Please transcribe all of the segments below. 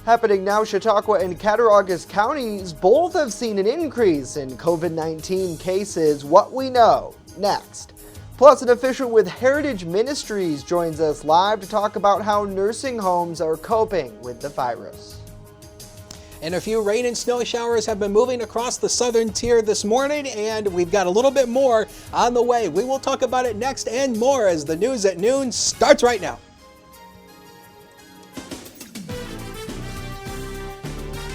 Happening now, Chautauqua and Cattaraugus counties both have seen an increase in COVID-19 cases. What we know next. Plus, an official with Heritage Ministries joins us live to talk about how nursing homes are coping with the virus. And a few rain and snow showers have been moving across the southern tier this morning, and we've got a little bit more on the way. We will talk about it next and more as the news at noon starts right now.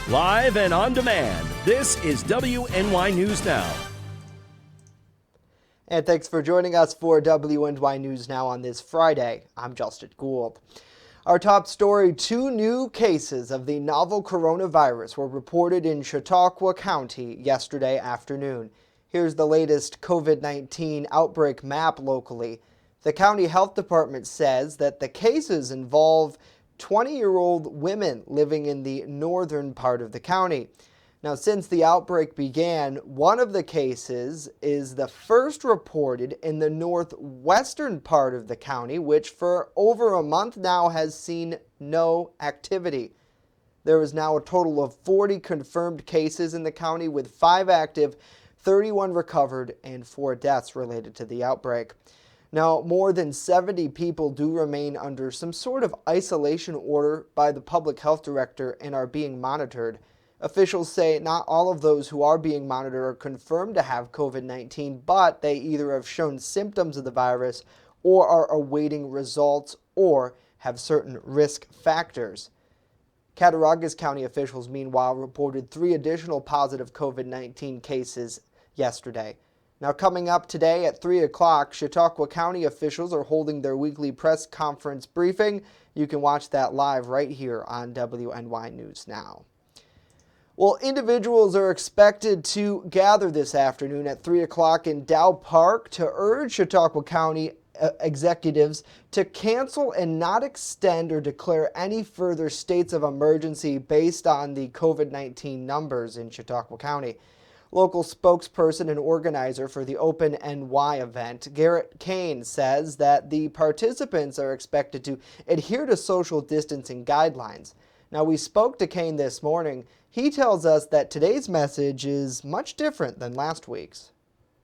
Live and on demand, this is WNY News Now. And thanks for joining us for WNY News Now on this Friday. I'm Justin Gould. Our top story, 2 new cases of the novel coronavirus were reported in Chautauqua County yesterday afternoon. Here's the latest COVID-19 outbreak map locally. The county health department says that the cases involve 20-year-old women living in the northern part of the county. Now, since the outbreak began, one of the cases is the first reported in the northwestern part of the county, which for over a month now has seen no activity. There is now a total of 40 confirmed cases in the county with 5 active, 31 recovered, and 4 deaths related to the outbreak. Now, more than 70 people do remain under some sort of isolation order by the public health director and are being monitored. Officials say not all of those who are being monitored are confirmed to have COVID-19, but they either have shown symptoms of the virus or are awaiting results or have certain risk factors. Cattaraugus County officials, meanwhile, reported 3 additional positive COVID-19 cases yesterday. Now, coming up today at 3 o'clock, Chautauqua County officials are holding their weekly press conference briefing. You can watch that live right here on WNY News Now. Well, individuals are expected to gather this afternoon at 3 o'clock in Dow Park to urge Chautauqua County executives to cancel and not extend or declare any further states of emergency based on the COVID-19 numbers in Chautauqua County. Local spokesperson and organizer for the WNY event, Garrett Kane, says that the participants are expected to adhere to social distancing guidelines. Now, we spoke to Kane this morning. He tells us that today's message is much different than last week's.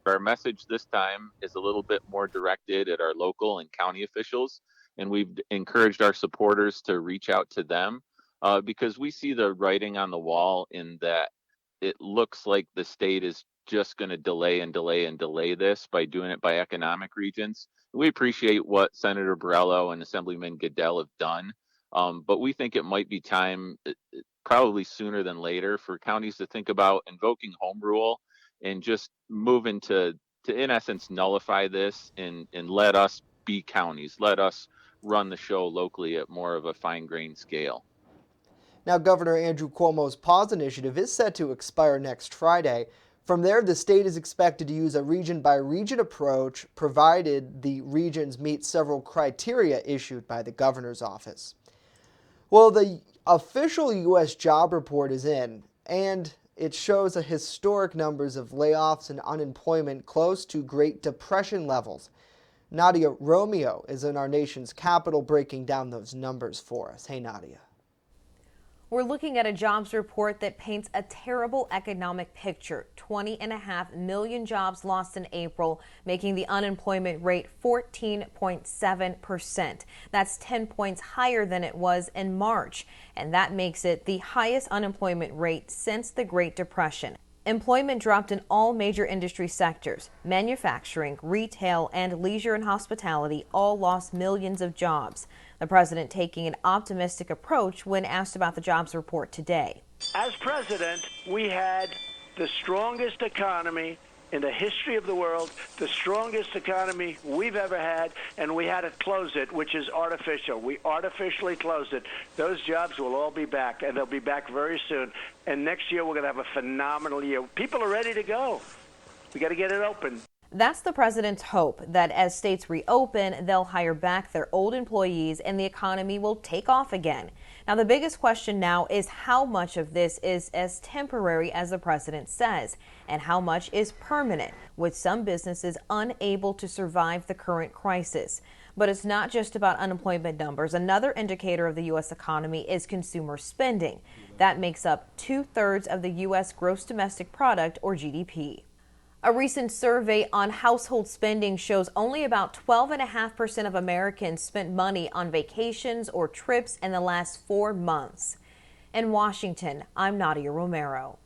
Our message this time is a little bit more directed at our local and county officials, and we've encouraged our supporters to reach out to them because we see the writing on the wall in that it looks like the state is just going to delay this by doing it by economic regions. We appreciate what Senator Borrello and Assemblyman Goodell have done, but we think it might be time, probably sooner than later, for counties to think about invoking home rule and just moving to in essence, nullify this and let us be counties. Let us run the show locally at more of a fine-grained scale. Now, Governor Andrew Cuomo's Pause initiative is set to expire next Friday. From there, the state is expected to use a region-by-region approach, provided the regions meet several criteria issued by the governor's office. Well, the official U.S. job report is in, and it shows a historic numbers of layoffs and unemployment close to Great Depression levels. Nadia Romeo is in our nation's capital breaking down those numbers for us. Hey, Nadia. We're looking at a jobs report that paints a terrible economic picture. 20.5 million jobs lost in April, making the unemployment rate 14.7%. That's 10 points higher than it was in March, and that makes it the highest unemployment rate since the Great Depression. Employment dropped in all major industry sectors. Manufacturing, retail, and leisure and hospitality all lost millions of jobs. The president taking an optimistic approach when asked about the jobs report today. As president, we had the strongest economy in the history of the world, the strongest economy we've ever had, and we had to close it, which is artificial. We artificially closed it. Those jobs will all be back, and they'll be back very soon. And next year, we're going to have a phenomenal year. People are ready to go. We got to get it open. That's the president's hope, that as states reopen, they'll hire back their old employees and the economy will take off again. Now, the biggest question now is how much of this is as temporary as the president says, and how much is permanent, with some businesses unable to survive the current crisis. But it's not just about unemployment numbers. Another indicator of the U.S. economy is consumer spending. That makes up 2/3 of the U.S. gross domestic product, or GDP. A recent survey on household spending shows only about 12.5% of Americans spent money on vacations or trips in the last 4 months. In Washington, I'm Nadia Romero.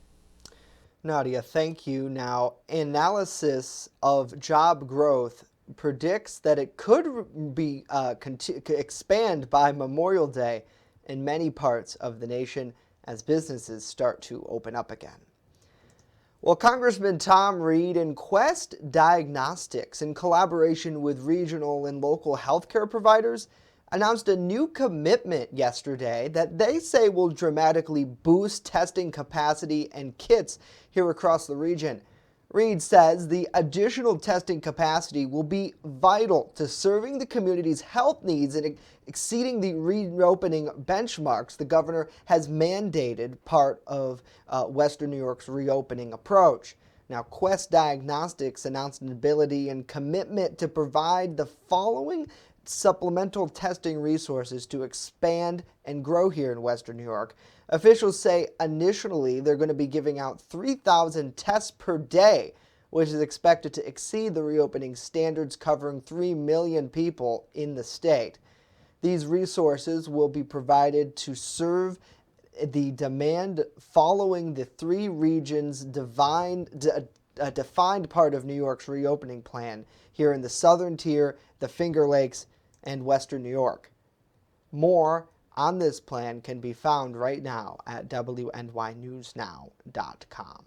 Nadia, thank you. Now, analysis of job growth predicts that it could be expand by Memorial Day in many parts of the nation as businesses start to open up again. Well, Congressman Tom Reed and Quest Diagnostics, in collaboration with regional and local healthcare providers, announced a new commitment yesterday that they say will dramatically boost testing capacity and kits here across the region. Reed says the additional testing capacity will be vital to serving the community's health needs and exceeding the reopening benchmarks the governor has mandated, part of Western New York's reopening approach. Now, Quest Diagnostics announced an ability and commitment to provide the following supplemental testing resources to expand and grow here in Western New York. Officials say initially they're going to be giving out 3,000 tests per day, which is expected to exceed the reopening standards covering 3 million people in the state. These resources will be provided to serve the demand following the three regions' defined part of New York's reopening plan here in the Southern Tier, the Finger Lakes, and Western New York. More on this plan can be found right now at WNYNewsNow.com.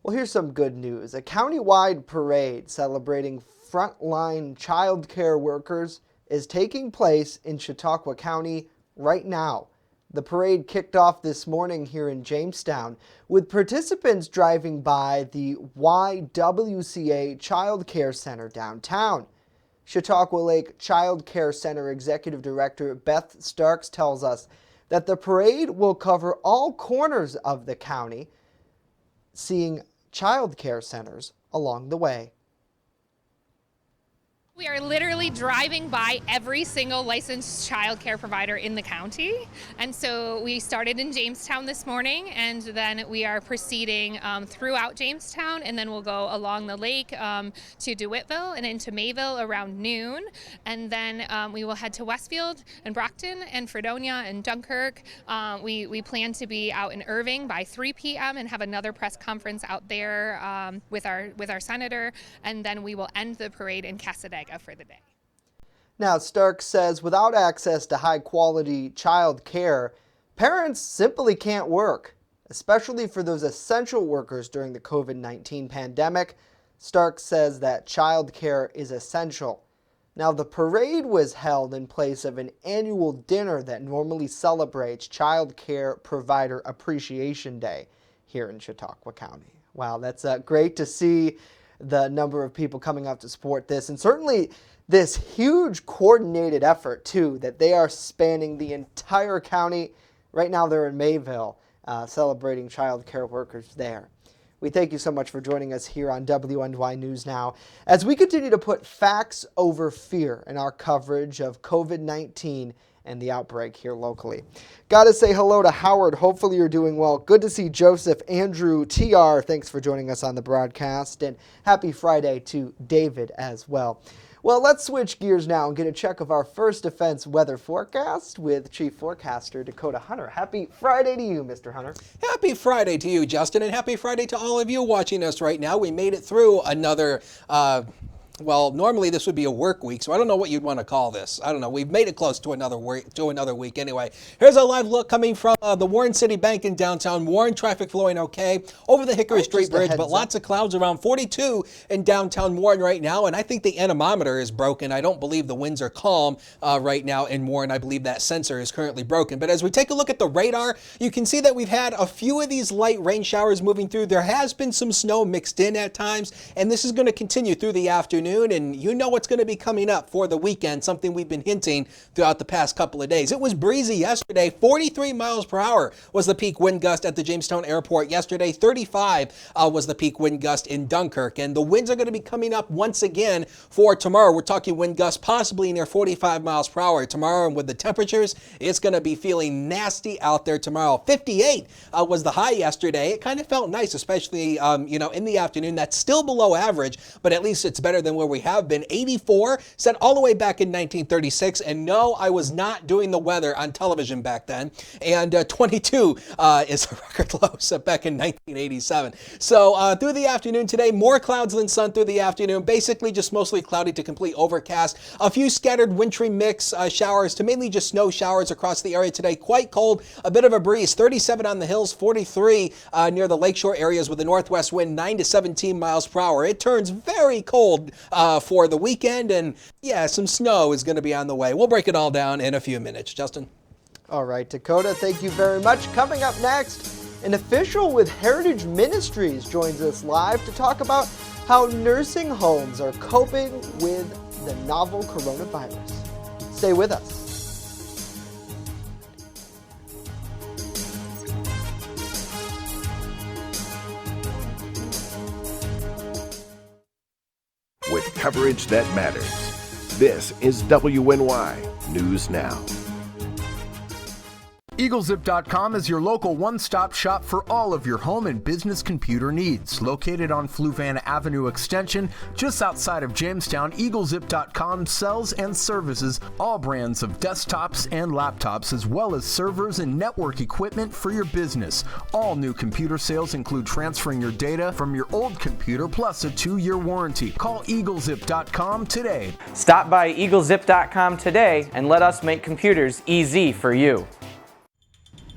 Well, here's some good news. A countywide parade celebrating frontline childcare workers is taking place in Chautauqua County right now. The parade kicked off this morning here in Jamestown, with participants driving by the YWCA Childcare Center downtown. Chautauqua Lake Child Care Center Executive Director Beth Starks tells us that the parade will cover all corners of the county, seeing child care centers along the way. We are literally driving by every single licensed child care provider in the county. And so we started in Jamestown this morning, and then we are proceeding throughout Jamestown, and then we'll go along the lake to DeWittville and into Mayville around noon. And then we will head to Westfield and Brockton and Fredonia and Dunkirk. We plan to be out in Irving by 3 p.m. and have another press conference out there with our senator. And then we will end the parade in Cassadaga for the day. Now, Stark says without access to high-quality child care, parents simply can't work, especially for those essential workers during the COVID-19 pandemic. Stark says that child care is essential. Now, the parade was held in place of an annual dinner that normally celebrates Child Care Provider Appreciation Day here in Chautauqua County. Wow, that's great to see the number of people coming out to support this, and certainly this huge coordinated effort too, that they are spanning the entire county. Right now they're in Mayville celebrating child care workers there. We thank you so much for joining us here on WNY News Now as we continue to put facts over fear in our coverage of COVID-19 and the outbreak here locally. Got to say hello to Howard. Hopefully you're doing well. Good to see Joseph, Andrew, TR. Thanks for joining us on the broadcast. And happy Friday to David as well. Well, let's switch gears now and get a check of our First Defense weather forecast with Chief Forecaster Dakota Hunter. Happy Friday to you, Mr. Hunter. Happy Friday to you, Justin, and happy Friday to all of you watching us right now. We made it through another Well, normally this would be a work week, so I don't know what you'd want to call this. I don't know. We've made it close to another week anyway. Here's a live look coming from the Warren City Bank in downtown Warren. Traffic flowing okay over the Hickory Street Bridge, but lots of clouds around 42 in downtown Warren right now. And I think the anemometer is broken. I don't believe the winds are calm right now in Warren. I believe that sensor is currently broken. But as we take a look at the radar, you can see that we've had a few of these light rain showers moving through. There has been some snow mixed in at times, and this is going to continue through the afternoon. And you know what's going to be coming up for the weekend, something we've been hinting throughout the past couple of days. It was breezy yesterday. 43 miles per hour was the peak wind gust at the Jamestown airport yesterday. 35 was the peak wind gust in Dunkirk. And the winds are going to be coming up once again for tomorrow. We're talking wind gusts possibly near 45 miles per hour tomorrow. And with the temperatures, it's going to be feeling nasty out there tomorrow. 58 was the high yesterday. It kind of felt nice, especially in the afternoon. That's still below average, but at least it's better than where we have been. 84 set all the way back in 1936, and no, I was not doing the weather on television back then. And 22 is a record low set back in 1987. So through the afternoon today, more clouds than sun through the afternoon. Basically just mostly cloudy to complete overcast. A few scattered wintry mix showers to mainly just snow showers across the area today. Quite cold, a bit of a breeze. 37 on the hills, 43 near the lakeshore areas with a northwest wind 9 to 17 miles per hour. It turns very cold for the weekend, and yeah, some snow is going to be on the way. We'll break it all down in a few minutes. Justin? All right, Dakota, thank you very much. Coming up next, an official with Heritage Ministries joins us live to talk about how nursing homes are coping with the novel coronavirus. Stay with us. With coverage that matters. This is WNY News Now. EagleZip.com is your local one-stop shop for all of your home and business computer needs. Located on Fluvanna Avenue Extension, just outside of Jamestown, EagleZip.com sells and services all brands of desktops and laptops, as well as servers and network equipment for your business. All new computer sales include transferring your data from your old computer plus a 2-year warranty. Call EagleZip.com today. Stop by EagleZip.com today and let us make computers easy for you.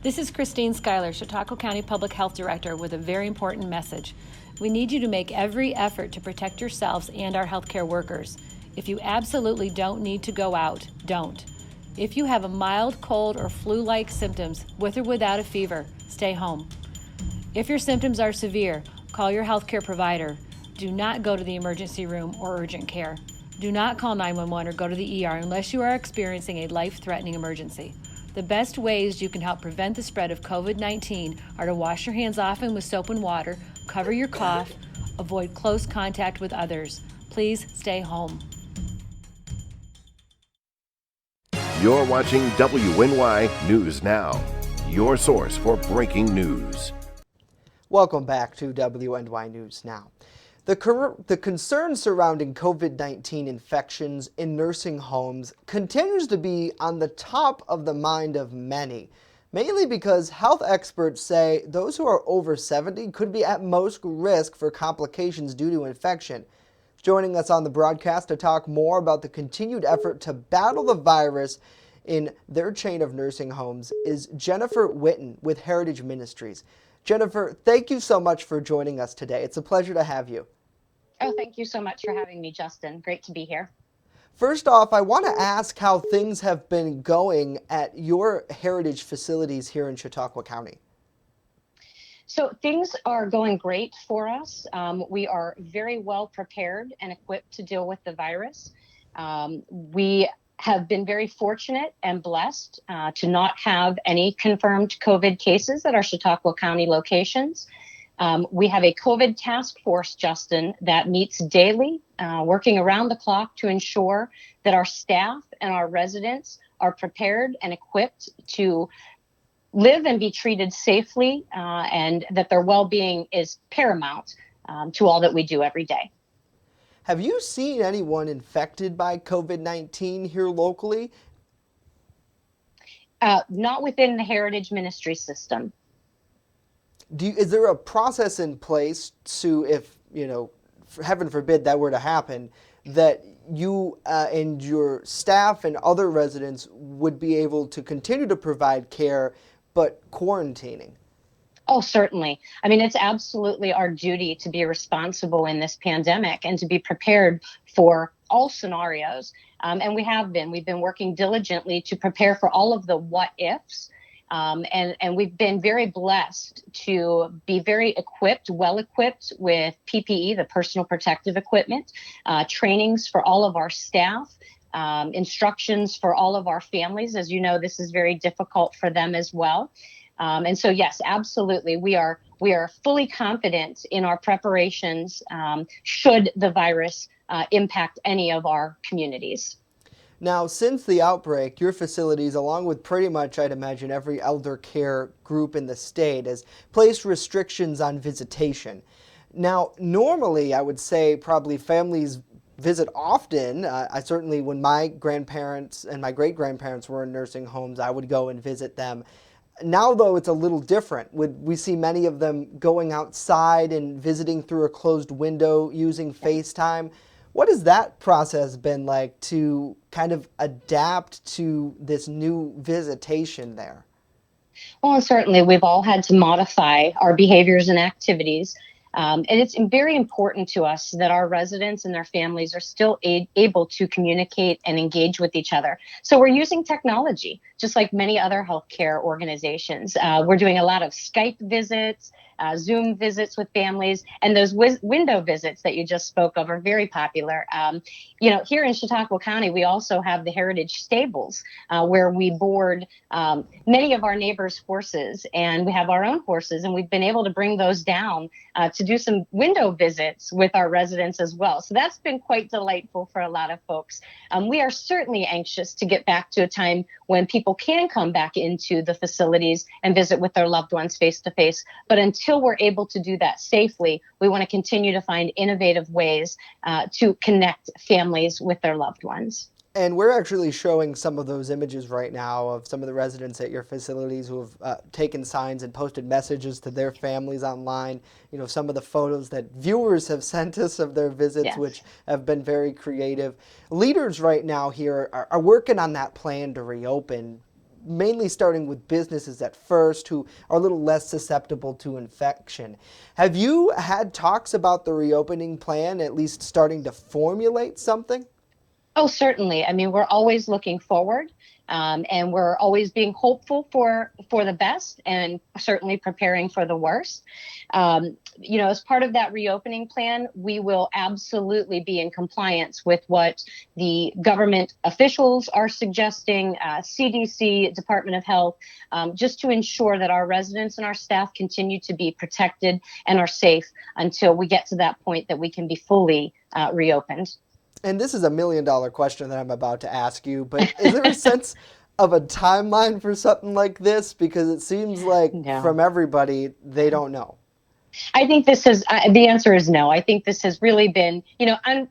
This is Christine Schuyler, Chautauqua County Public Health Director, with a very important message. We need you to make every effort to protect yourselves and our healthcare workers. If you absolutely don't need to go out, don't. If you have a mild cold or flu-like symptoms, with or without a fever, stay home. If your symptoms are severe, call your healthcare provider. Do not go to the emergency room or urgent care. Do not call 911 or go to the ER unless you are experiencing a life-threatening emergency. The best ways you can help prevent the spread of COVID-19 are to wash your hands often with soap and water, cover your cough, avoid close contact with others. Please stay home. You're watching WNY News Now, your source for breaking news. Welcome back to WNY News Now. The concern surrounding COVID-19 infections in nursing homes continues to be on the top of the mind of many, mainly because health experts say those who are over 70 could be at most risk for complications due to infection. Joining us on the broadcast to talk more about the continued effort to battle the virus in their chain of nursing homes is Jennifer Witten with Heritage Ministries. Jennifer, thank you so much for joining us today. It's a pleasure to have you. Oh, thank you so much for having me, Justin. Great to be here. First off, I want to ask how things have been going at your Heritage facilities here in Chautauqua County. So things are going great for us. We are very well prepared and equipped to deal with the virus. We have been very fortunate and blessed to not have any confirmed COVID cases at our Chautauqua County locations. We have a COVID task force, Justin, that meets daily, working around the clock to ensure that our staff and our residents are prepared and equipped to live and be treated safely, and that their well-being is paramount to all that we do every day. Have you seen anyone infected by COVID-19 here locally? Not within the Heritage Ministry system. Is there a process in place to, if, heaven forbid that were to happen, that you and your staff and other residents would be able to continue to provide care, but quarantining? Oh, certainly. I mean, it's absolutely our duty to be responsible in this pandemic and to be prepared for all scenarios. And we have been. We've been working diligently to prepare for all of the what ifs. And we've been very blessed to be very equipped, well equipped with PPE, the personal protective equipment, trainings for all of our staff, instructions for all of our families. As you know, this is very difficult for them as well. And so, yes, absolutely, we are fully confident in our preparations should the virus impact any of our communities. Now, since the outbreak, your facilities, along with pretty much, I'd imagine, every elder care group in the state, has placed restrictions on visitation. Now, normally, I would say probably families visit often. I certainly, when my grandparents and my great-grandparents were in nursing homes, I would go and visit them. Now, though, it's a little different. We see many of them going outside and visiting through a closed window using FaceTime. What has that process been like to kind of adapt to this new visitation there? Well, certainly we've all had to modify our behaviors and activities. And it's very important to us that our residents and their families are still able to communicate and engage with each other. So we're using technology, just like many other healthcare organizations. We're doing a lot of Skype visits, Zoom visits with families, and those window visits that you just spoke of are very popular. Here in Chautauqua County, we also have the Heritage Stables, where we board many of our neighbors' horses, and we have our own horses, and we've been able to bring those down to do some window visits with our residents as well. So that's been quite delightful for a lot of folks. We are certainly anxious to get back to a time when people can come back into the facilities and visit with their loved ones face to face. But until we're able to do that safely, we want to continue to find innovative ways to connect families with their loved ones. And we're actually showing some of those images right now of some of the residents at your facilities who have taken signs and posted messages to their families online. You know, some of the photos that viewers have sent us of their visits, Yes. which have been very creative. Leaders right now here are working on that plan to reopen, mainly starting with businesses at first who are a little less susceptible to infection. Have you had talks about the reopening plan, at least starting to formulate something? Oh, certainly. I mean, we're always looking forward, and we're always being hopeful for the best, and certainly preparing for the worst. As part of that reopening plan, we will absolutely be in compliance with what the government officials are suggesting, CDC, Department of Health, just to ensure that our residents and our staff continue to be protected and are safe until we get to that point that we can be fully reopened. And this is $1 million question that I'm about to ask you, but is there a sense of a timeline for something like this? Because it seems like from everybody, they don't know. I think this is, the answer is no. I think this has really been,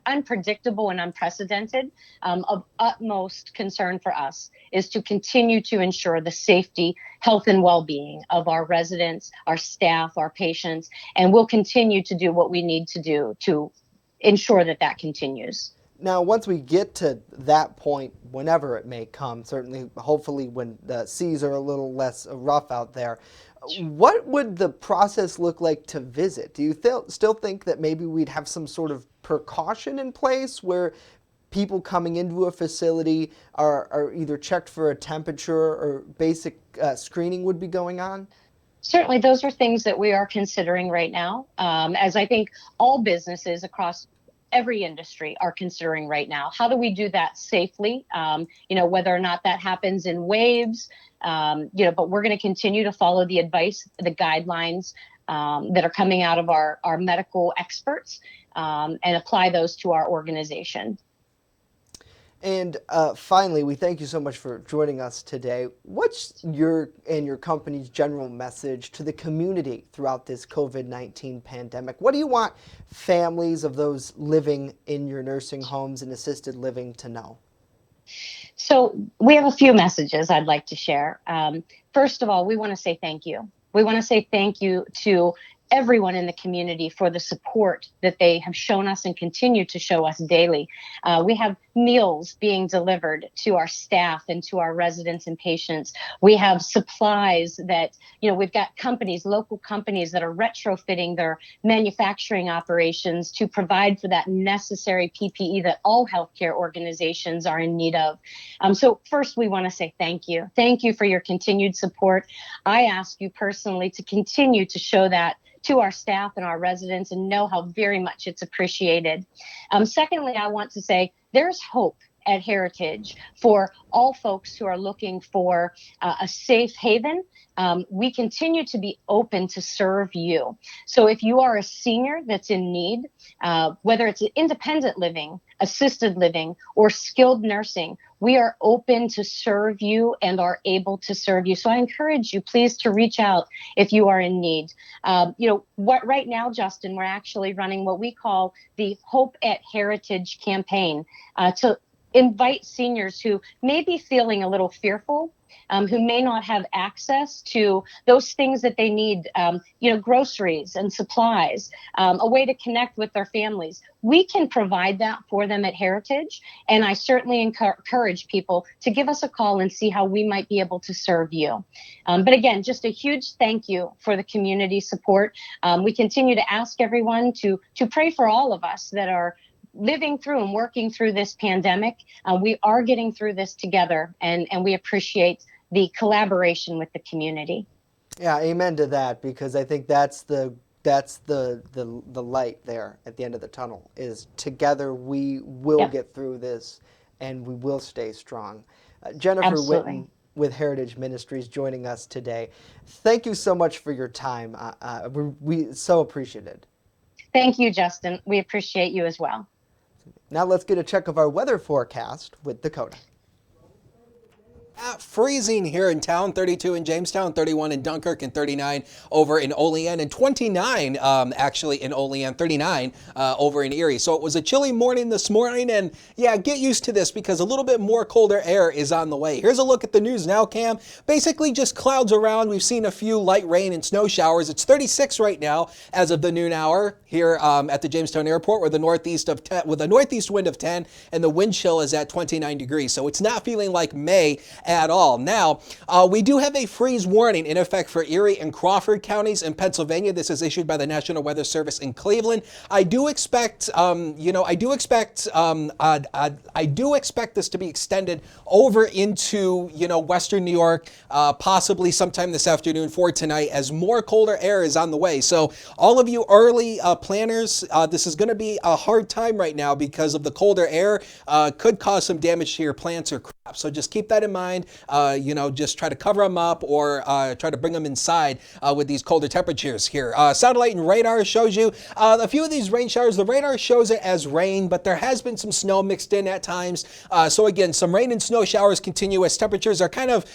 unpredictable and unprecedented. Of utmost concern for us is to continue to ensure the safety, health, and well-being of our residents, our staff, our patients, and we'll continue to do what we need to do to ensure that that continues. Now, once we get to that point, whenever it may come, certainly, hopefully when the seas are a little less rough out there, what would the process look like to visit? Do you still think that maybe we'd have some sort of precaution in place where people coming into a facility are either checked for a temperature or basic screening would be going on? Certainly, those are things that we are considering right now, as I think all businesses across every industry are considering right now. How do we do that safely? Whether or not that happens in waves, but we're going to continue to follow the advice, the guidelines that are coming out of our medical experts and apply those to our organization. And finally, we thank you so much for joining us today. What's your and your company's general message to the community throughout this COVID-19 pandemic? What do you want families of those living in your nursing homes and assisted living to know? So we have a few messages I'd like to share. First of all, we want to say thank you. We want to say thank you to everyone in the community for the support that they have shown us and continue to show us daily. We have meals being delivered to our staff and to our residents and patients. We have supplies that, we've got companies, local companies that are retrofitting their manufacturing operations to provide for that necessary PPE that all healthcare organizations are in need of. So first, we want to say thank you. Thank you for your continued support. I ask you personally to continue to show that to our staff and our residents and know how very much it's appreciated. Secondly, I want to say there's hope at Heritage for all folks who are looking for a safe haven. We continue to be open to serve you. So if you are a senior that's in need, whether it's independent living, assisted living, or skilled nursing, we are open to serve you and are able to serve you. So I encourage you, please, to reach out if you are in need. Right now, Justin, we're actually running what we call the Hope at Heritage campaign to invite seniors who may be feeling a little fearful, who may not have access to those things that they need, groceries and supplies, a way to connect with their families. We can provide that for them at Heritage, and I certainly encourage people to give us a call and see how we might be able to serve you. But again, just a huge thank you for the community support. We continue to ask everyone to pray for all of us that are living through and working through this pandemic. We are getting through this together, and we appreciate the collaboration with the community. Yeah, amen to that, because I think that's the light there at the end of the tunnel, is together we will get through this and we will stay strong. Jennifer Absolutely. Witten with Heritage Ministries joining us today. Thank you so much for your time. We so appreciate it. Thank you, Justin. We appreciate you as well. Now let's get a check of our weather forecast with Dakota. Freezing here in town, 32 in Jamestown, 31 in Dunkirk, and 39 over in Olean, and 29 actually in Olean, 39 over in Erie. So it was a chilly morning this morning, and yeah, get used to this because a little bit more colder air is on the way. Here's a look at the news now, Cam. Basically just clouds around. We've seen a few light rain and snow showers. It's 36 right now as of the noon hour here at the Jamestown Airport with a northeast wind of 10, and the wind chill is at 29 degrees. So it's not feeling like May at all. Now, we do have a freeze warning in effect for Erie and Crawford counties in Pennsylvania. This is issued by the National Weather Service in Cleveland. I do expect this to be extended over into, western New York, possibly sometime this afternoon for tonight, as more colder air is on the way. So all of you early planners, this is going to be a hard time right now because of the colder air. Could cause some damage to your plants or crops. So just keep that in mind. Just try to cover them up or try to bring them inside with these colder temperatures here. Satellite and radar shows you a few of these rain showers. The radar shows it as rain, but there has been some snow mixed in at times. So again, some rain and snow showers continue as temperatures are kind of,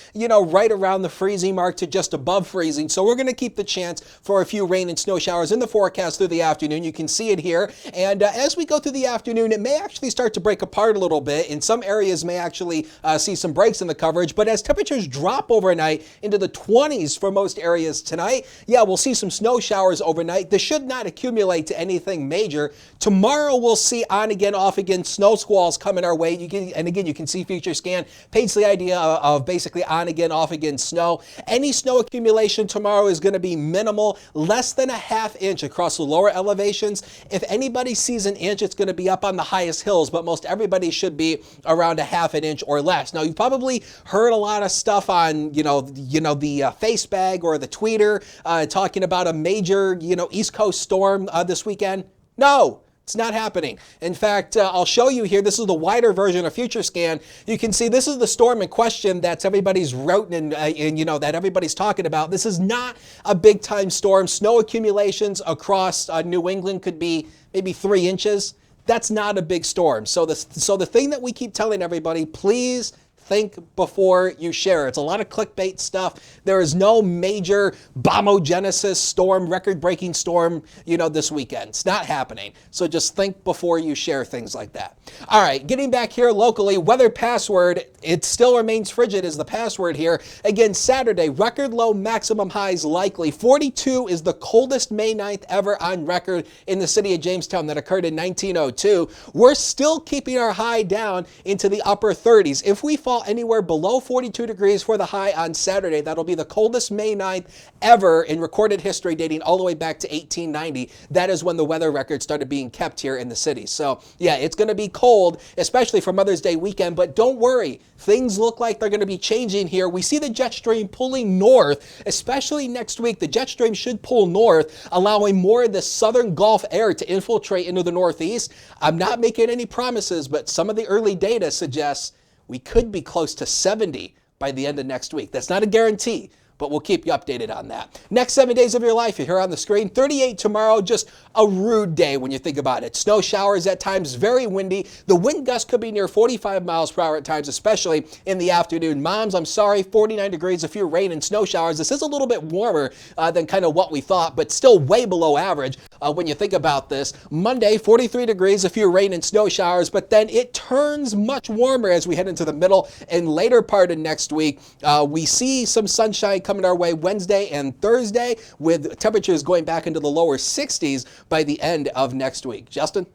right around the freezing mark to just above freezing. So we're going to keep the chance for a few rain and snow showers in the forecast through the afternoon. You can see it here. And as we go through the afternoon, it may actually start to break apart a little bit. In some areas may actually see some breaks in the coverage, but as temperatures drop overnight into the 20s for most areas tonight, we'll see some snow showers overnight. This should not accumulate to anything major. Tomorrow we'll see on again, off again snow squalls coming our way. You can see Future Scan paints the idea of basically on again, off again snow. Any snow accumulation tomorrow is going to be minimal, less than a half inch across the lower elevations. If anybody sees an inch, it's going to be up on the highest hills, but most everybody should be around a half an inch or less. Now, you've probably heard a lot of stuff on, the face bag or the tweeter talking about a major, East Coast storm this weekend. No, it's not happening. In fact, I'll show you here. This is the wider version of Future Scan. You can see this is the storm in question that everybody's wrote and that everybody's talking about. This is not a big time storm. Snow accumulations across New England could be maybe 3 inches. That's not a big storm. So the thing that we keep telling everybody, please think before you share. It's a lot of clickbait stuff. There is no major bombogenesis storm, record-breaking storm, this weekend. It's not happening. So just think before you share things like that. All right, getting back here locally, weather password, it still remains frigid is the password here. Again, Saturday, record low maximum highs likely. 42 is the coldest May 9th ever on record in the city of Jamestown that occurred in 1902. We're still keeping our high down into the upper 30s. If we fall anywhere below 42 degrees for the high on Saturday, that'll be the coldest May 9th ever in recorded history, dating all the way back to 1890. That is when the weather records started being kept here in the city. So yeah, it's going to be cold, especially for Mother's Day weekend, but don't worry. Things look like they're going to be changing here. We see the jet stream pulling north, especially next week. The jet stream should pull north, allowing more of the southern Gulf air to infiltrate into the northeast. I'm not making any promises, but some of the early data suggests we could be close to 70 by the end of next week. That's not a guarantee, but we'll keep you updated on that. Next 7 days of your life, you're here on the screen. 38 tomorrow, just a rude day when you think about it. Snow showers at times, very windy. The wind gust could be near 45 miles per hour at times, especially in the afternoon. Moms, I'm sorry, 49 degrees, a few rain and snow showers. This is a little bit warmer than kind of what we thought, but still way below average when you think about this. Monday, 43 degrees, a few rain and snow showers, but then it turns much warmer as we head into the middle and later part of next week. We see some sunshine coming our way Wednesday and Thursday, with temperatures going back into the lower 60s by the end of next week. Justin?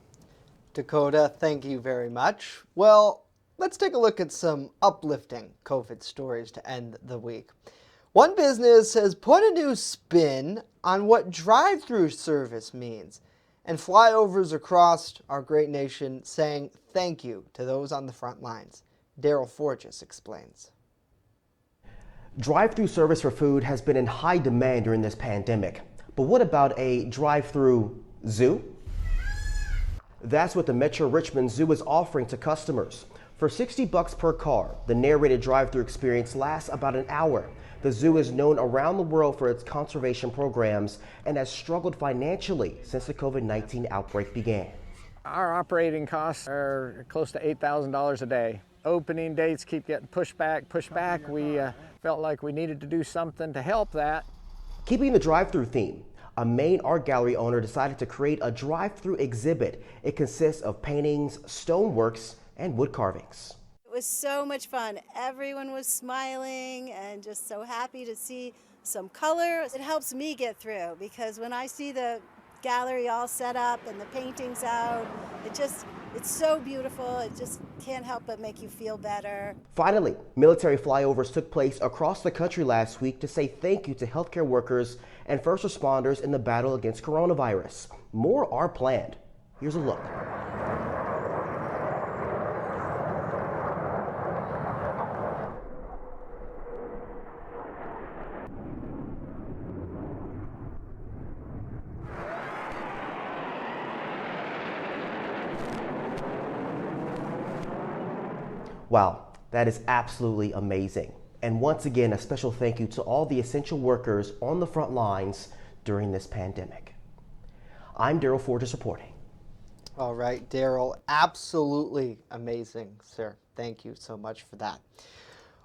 Dakota, thank you very much. Well, let's take a look at some uplifting COVID stories to end the week. One business has put a new spin on what drive-through service means, and flyovers across our great nation saying thank you to those on the front lines. Daryl Forges explains. Drive-through service for food has been in high demand during this pandemic. But what about a drive-through zoo? That's what the Metro Richmond Zoo is offering to customers. For $60 per car, the narrated drive-through experience lasts about an hour. The zoo is known around the world for its conservation programs and has struggled financially since the COVID-19 outbreak began. Our operating costs are close to $8,000 a day. Opening dates keep getting pushed back. We felt like we needed to do something to help that. Keeping the drive-through theme, a Maine art gallery owner decided to create a drive-through exhibit. It consists of paintings, stoneworks, and wood carvings. It was so much fun. Everyone was smiling and just so happy to see some color. It helps me get through because when I see the gallery all set up and the paintings out, it's so beautiful. It just can't help but make you feel better. Finally, military flyovers took place across the country last week to say thank you to healthcare workers and first responders in the battle against coronavirus. More are planned. Here's a look. Wow, that is absolutely amazing. And once again, a special thank you to all the essential workers on the front lines during this pandemic. I'm Daryl Forges reporting. All right, Daryl, absolutely amazing, sir. Thank you so much for that.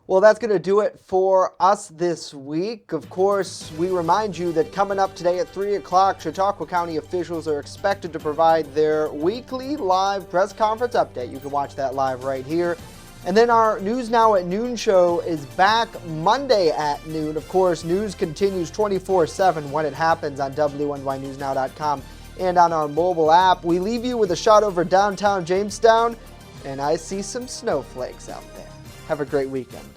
Well, that's going to do it for us this week. Of course, we remind you that coming up today at 3 o'clock, Chautauqua County officials are expected to provide their weekly live press conference update. You can watch that live right here. And then our News Now at Noon show is back Monday at noon. Of course, news continues 24/7 when it happens on WNYNewsNow.com and on our mobile app. We leave you with a shot over downtown Jamestown, and I see some snowflakes out there. Have a great weekend.